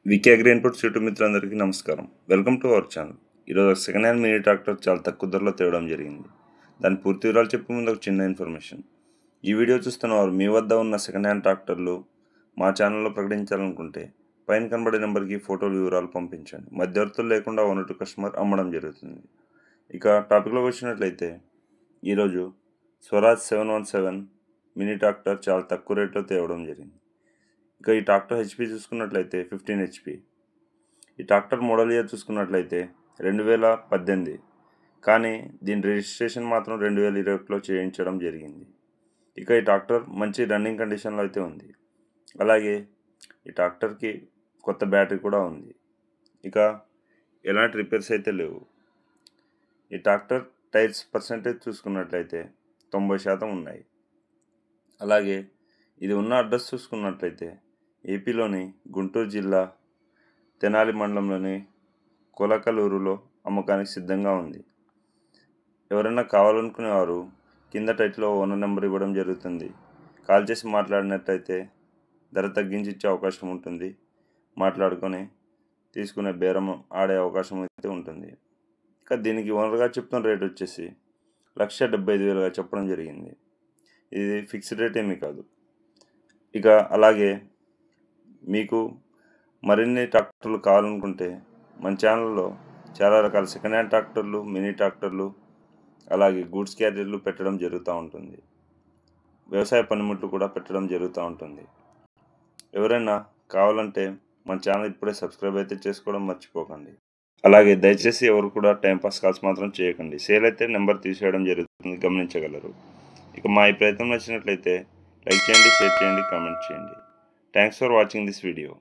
VK agri inputs YouTube మిత్రులందరికీ నమస్కారం. Welcome to our channel. ఈరోజు సెకండ్ హ్యాండ్ మినీ ట్రాక్టర్ చాలా తక్కువ ధరలో తేవడం జరిగింది. దాని పూర్తి వివరాలు చెప్పే ముందు ఒక చిన్న ఇన్ఫర్మేషన్. ఈ వీడియో చూస్తున్న వారు మీ వద్ద ఉన్న సెకండ్ హ్యాండ్ ట్రాక్టర్లు మా ఛానల్లో ప్రకటించాలనుకుంటే పైన కనబడే నెంబర్కి ఫోటోలు వివరాలు పంపించండి. మధ్యవర్తులు లేకుండా ఓనర్ టు కస్టమర్ అమ్మడం జరుగుతుంది. ఇక టాపిక్లోకి వచ్చినట్లయితే ఈరోజు స్వరాజ్ 717 మినీ ట్రాక్టర్ చాలా తక్కువ రేట్లో తేవడం జరిగింది. ఇక ఈ ట్రాక్టర్ హెచ్పి చూసుకున్నట్లయితే 15 హెచ్పి. ఈ ట్రాక్టర్ మోడల్ ఇయర్ చూసుకున్నట్లయితే 2018, కానీ దీని రిజిస్ట్రేషన్ మాత్రం 2021లో చేయించడం జరిగింది. ఇక ఈ ట్రాక్టర్ మంచి రన్నింగ్ కండిషన్లో అయితే ఉంది. అలాగే ఈ ట్రాక్టర్కి కొత్త బ్యాటరీ కూడా ఉంది. ఇక ఎలాంటి రిపేర్స్ అయితే లేవు. ఈ ట్రాక్టర్ టైర్స్ పర్సెంటేజ్ చూసుకున్నట్లయితే 90% ఉన్నాయి. అలాగే ఇది ఉన్న అడ్రస్ చూసుకున్నట్లయితే ఏపీలోని గుంటూరు జిల్లా తెనాలి మండలంలోని కొలకలూరులో అమ్మకానికి సిద్ధంగా ఉంది. ఎవరైనా కావాలనుకునేవారు కింద టైటిల్లో ఓనర్ నెంబర్ ఇవ్వడం జరుగుతుంది. కాల్ చేసి మాట్లాడినట్లయితే ధర తగ్గించి ఇచ్చే అవకాశం ఉంటుంది. మాట్లాడుకొని తీసుకునే బేరం ఆడే అవకాశం అయితే ఉంటుంది. ఇక దీనికి ఓనర్గా చెప్తున్న రేట్ వచ్చేసి 1,75,000 చెప్పడం జరిగింది. ఇది ఫిక్స్డ్ రేట్ ఏమీ కాదు. ఇక అలాగే మీకు మరిన్ని ట్రాక్టర్లు కావాలనుకుంటే మన ఛానల్లో చాలా రకాల సెకండ్ హ్యాండ్ ట్రాక్టర్లు, మినీ ట్రాక్టర్లు, అలాగే గూడ్స్ క్యారియర్లు పెట్టడం జరుగుతూ ఉంటుంది. వ్యవసాయ పనిముట్లు కూడా పెట్టడం జరుగుతూ ఉంటుంది. ఎవరైనా కావాలంటే మన ఛానల్ ఇప్పుడే సబ్స్క్రైబ్ అయితే చేసుకోవడం మర్చిపోకండి. అలాగే దయచేసి ఎవరు కూడా టైంపాస్ కాల్స్ మాత్రం చేయకండి. సేల్ అయితే నెంబర్ తీసేయడం జరుగుతుంది, గమనించగలరు. ఇక మా ఈ ప్రయత్నం నచ్చినట్లయితే లైక్ చేయండి, షేర్ చేయండి, కామెంట్ చేయండి. Thanks for watching this video.